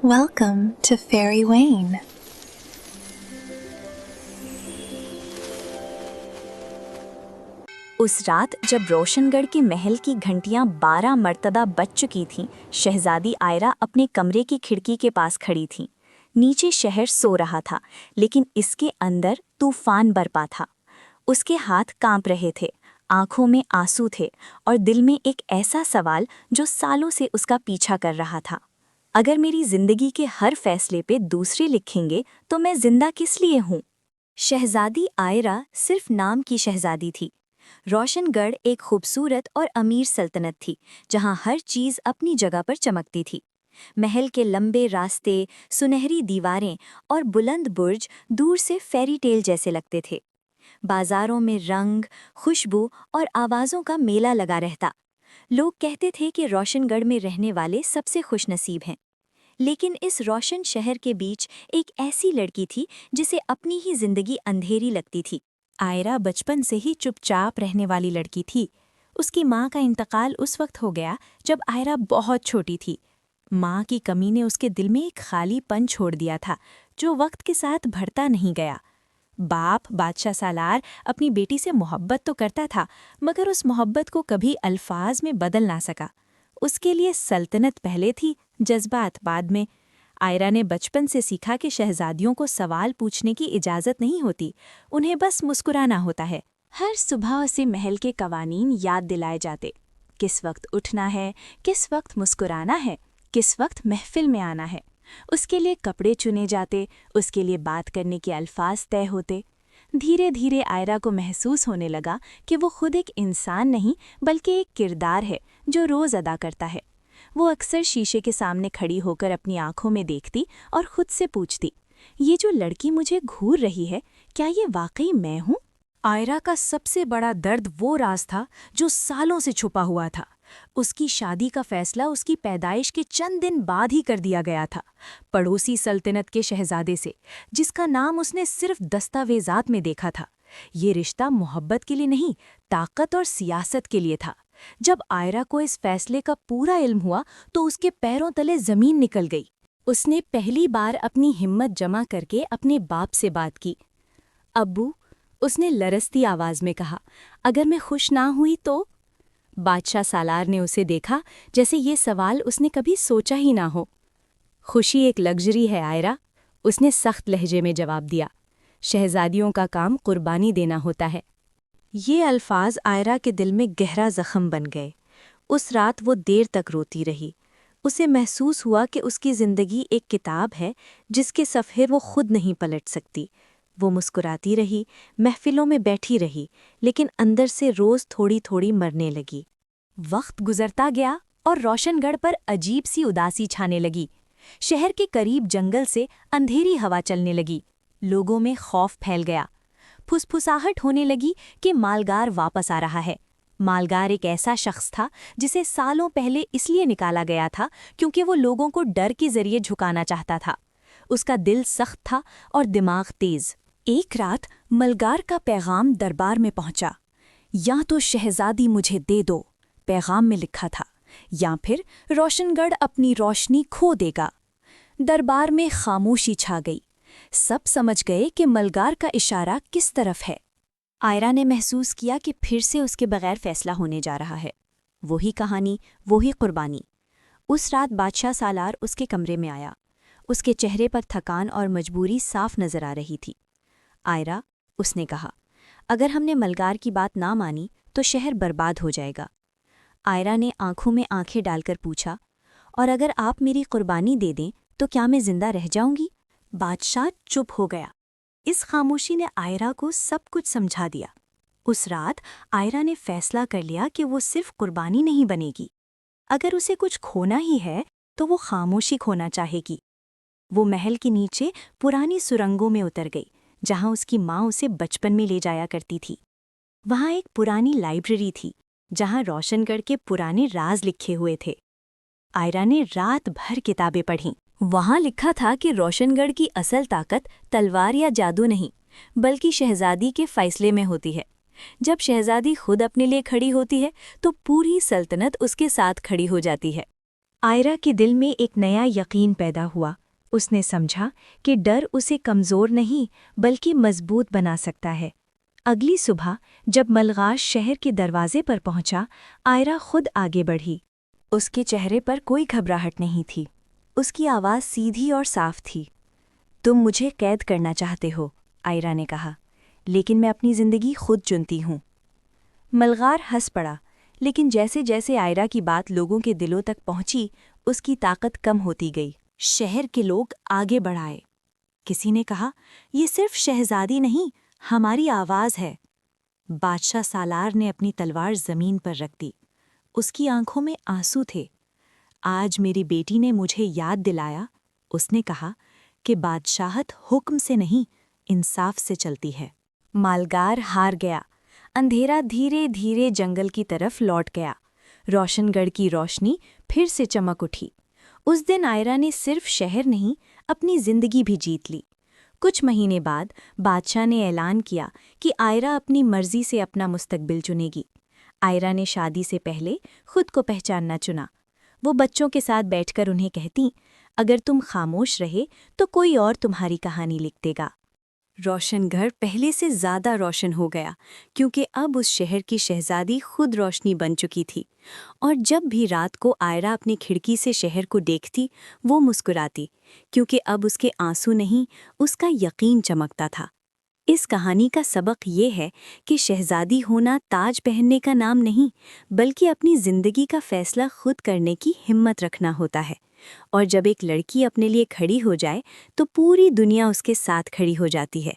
Welcome to Fairy Wayne. उस रात जब रोशनगढ़ के महल की घंटियां 12 मर्तबा बज चुकी थीं, शहजादी आयरा अपने कमरे की खिड़की के पास खड़ी थी। नीचे शहर सो रहा था, लेकिन इसके अंदर तूफान बरपा था। उसके हाथ कांप रहे थे, आंखों में आंसू थे और दिल में एक ऐसा सवाल जो सालों से उसका पीछा कर रहा था। अगर मेरी जिंदगी के हर फैसले पे दूसरे लिखेंगे तो मैं जिंदा किस लिए हूँ? शहजादी आयरा सिर्फ नाम की शहजादी थी। रोशनगढ़ एक खूबसूरत और अमीर सल्तनत थी, जहां हर चीज अपनी जगह पर चमकती थी। महल के लंबे रास्ते, सुनहरी दीवारें और बुलंद बुर्ज दूर से फेरी टेल जैसे लगते थे। बाजारों में रंग, खुशबू और आवाज़ों का मेला लगा रहता। लोग कहते थे कि रोशनगढ़ में रहने वाले सबसे खुशनसीब हैं। लेकिन इस रोशन शहर के बीच एक ऐसी लड़की थी जिसे अपनी ही जिंदगी अंधेरी लगती थी। आयरा बचपन से ही चुपचाप रहने वाली लड़की थी। उसकी माँ का इंतकाल उस वक्त हो गया जब आयरा बहुत छोटी थी। माँ की कमी ने उसके दिल में एक खालीपन छोड़ दिया था, जो वक्त के साथ भरता नहीं गया। बाप बादशाह सालार अपनी बेटी से मोहब्बत तो करता था, मगर उस मोहब्बत को कभी अल्फाज में बदल ना सका। उसके लिए सल्तनत पहले थी, जज्बात बाद में। आयरा ने बचपन से सीखा कि शहजादियों को सवाल पूछने की इजाज़त नहीं होती, उन्हें बस मुस्कुराना होता है। हर सुबह उसे महल के कवानीन याद दिलाए जाते। किस वक्त उठना है, किस वक्त मुस्कुराना है, किस वक्त महफिल में आना है। उसके लिए कपड़े चुने जाते, उसके लिए बात करने के अल्फाज तय होते। धीरे धीरे आयरा को महसूस होने लगा कि वो खुद एक इंसान नहीं बल्कि एक किरदार है जो रोज़ अदा करता है। वो अक्सर शीशे के सामने खड़ी होकर अपनी आंखों में देखती और खुद से पूछती, ये जो लड़की मुझे घूर रही है, क्या ये वाकई मैं हूँ? आयरा का सबसे बड़ा दर्द वो राज था जो सालों से छुपा हुआ था। उसकी शादी का फैसला उसकी पैदाइश के चंद दिन बाद ही कर दिया गया था, पड़ोसी सल्तनत के शहजादे से, जिसका नाम उसने सिर्फ दस्तावेजात में देखा था। ये रिश्ता मोहब्बत के लिए नहीं, ताकत और सियासत के लिए था। जब आयरा को इस फैसले का पूरा इल्म हुआ तो उसके पैरों तले जमीन निकल गई। उसने पहली बार अपनी हिम्मत जमा करके अपने बाप से बात की। अब्बू, उसने लरसती आवाज में कहा, अगर मैं खुश ना हुई तो? बादशाह सालार ने उसे देखा जैसे ये सवाल उसने कभी सोचा ही ना हो। खुशी एक लग्जरी है आयरा, उसने सख्त लहजे में जवाब दिया। शहजादियों का काम कुर्बानी देना होता है। ये अल्फाज आयरा के दिल में गहरा जख्म बन गए। उस रात वो देर तक रोती रही। उसे महसूस हुआ कि उसकी ज़िंदगी एक किताब है जिसके सफ़े वो खुद नहीं पलट सकती। वो मुस्कुराती रही, महफिलों में बैठी रही, लेकिन अंदर से रोज़ थोड़ी थोड़ी मरने लगी। वक्त गुजरता गया और रोशनगढ़ पर अजीब सी उदासी छाने लगी। शहर के करीब जंगल से अंधेरी हवा चलने लगी। लोगों में खौफ फैल गया। फुसफुसाहट होने लगी कि मालगार वापस आ रहा है। मालगार एक ऐसा शख्स था जिसे सालों पहले इसलिए निकाला गया था क्योंकि वो लोगों को डर के जरिए झुकाना चाहता था। उसका दिल सख्त था और दिमाग तेज। एक रात मलगार का पैगाम दरबार में पहुंचा। या तो शहजादी मुझे दे दो, पैगाम में लिखा था, या फिर रोशनगढ़ अपनी रोशनी खो देगा। दरबार में खामोशी छा गई। सब समझ गए कि मलगार का इशारा किस तरफ है। आयरा ने महसूस किया कि फिर से उसके बगैर फैसला होने जा रहा है। वही कहानी, वही कुर्बानी। उस रात बादशाह सालार उसके कमरे में आया। उसके चेहरे पर थकान और मजबूरी साफ नजर आ रही थी। आयरा, उसने कहा, अगर हमने मलगार की बात ना मानी तो शहर बर्बाद हो जाएगा। आयरा ने आंखों में आंखें डालकर पूछा, और अगर आप मेरी कुर्बानी दे दें तो क्या मैं जिंदा रह जाऊंगी? बादशाह चुप हो गया। इस खामोशी ने आयरा को सब कुछ समझा दिया। उस रात आयरा ने फैसला कर लिया कि वो सिर्फ कुर्बानी नहीं बनेगी। अगर उसे कुछ खोना ही है तो वो खामोशी खोना चाहेगी। वो महल के नीचे पुरानी सुरंगों में उतर गई, जहां उसकी माँ उसे बचपन में ले जाया करती थी। वहां एक पुरानी लाइब्रेरी थी, जहां रोशनगढ़ के पुराने राज लिखे हुए थे। आयरा ने रात भर किताबें पढ़ीं। वहां लिखा था कि रोशनगढ़ की असल ताकत तलवार या जादू नहीं, बल्कि शहजादी के फैसले में होती है। जब शहजादी खुद अपने लिए खड़ी होती है तो पूरी सल्तनत उसके साथ खड़ी हो जाती है। आयरा के दिल में एक नया यकीन पैदा हुआ। उसने समझा कि डर उसे कमज़ोर नहीं बल्कि मजबूत बना सकता है। अगली सुबह जब मलगाश शहर के दरवाजे पर पहुंचा, आयरा खुद आगे बढ़ी। उसके चेहरे पर कोई घबराहट नहीं थी। उसकी आवाज़ सीधी और साफ थी। तुम मुझे कैद करना चाहते हो, आयरा ने कहा, लेकिन मैं अपनी ज़िंदगी खुद चुनती हूँ। मलगार हंस पड़ा, लेकिन जैसे जैसे आयरा की बात लोगों के दिलों तक पहुंची, उसकी ताकत कम होती गई। शहर के लोग आगे बढ़ाए। किसी ने कहा, ये सिर्फ शहजादी नहीं, हमारी आवाज़ है। बादशाह सालार ने अपनी तलवार ज़मीन पर रख दी। उसकी आंखों में आंसू थे। आज मेरी बेटी ने मुझे याद दिलाया, उसने कहा, कि बादशाहत हुक्म से नहीं, इंसाफ से चलती है। मालगार हार गया। अंधेरा धीरे धीरे जंगल की तरफ लौट गया। रोशनगढ़ की रोशनी फिर से चमक उठी। उस दिन आयरा ने सिर्फ शहर नहीं, अपनी जिंदगी भी जीत ली। कुछ महीने बाद बादशाह ने ऐलान किया कि आयरा अपनी मर्जी से अपना मुस्तकबिल चुनेगी। आयरा ने शादी से पहले खुद को पहचानना चुना। वो बच्चों के साथ बैठकर उन्हें कहती, अगर तुम खामोश रहे तो कोई और तुम्हारी कहानी लिख देगा। रोशनगढ़ पहले से ज़्यादा रोशन हो गया, क्योंकि अब उस शहर की शहजादी खुद रोशनी बन चुकी थी। और जब भी रात को आयरा अपनी खिड़की से शहर को देखती, वो मुस्कुराती, क्योंकि अब उसके आंसू नहीं, उसका यकीन चमकता था। इस कहानी का सबक ये है कि शहजादी होना ताज पहनने का नाम नहीं, बल्कि अपनी ज़िंदगी का फ़ैसला खुद करने की हिम्मत रखना होता है। और जब एक लड़की अपने लिए खड़ी हो जाए, तो पूरी दुनिया उसके साथ खड़ी हो जाती है।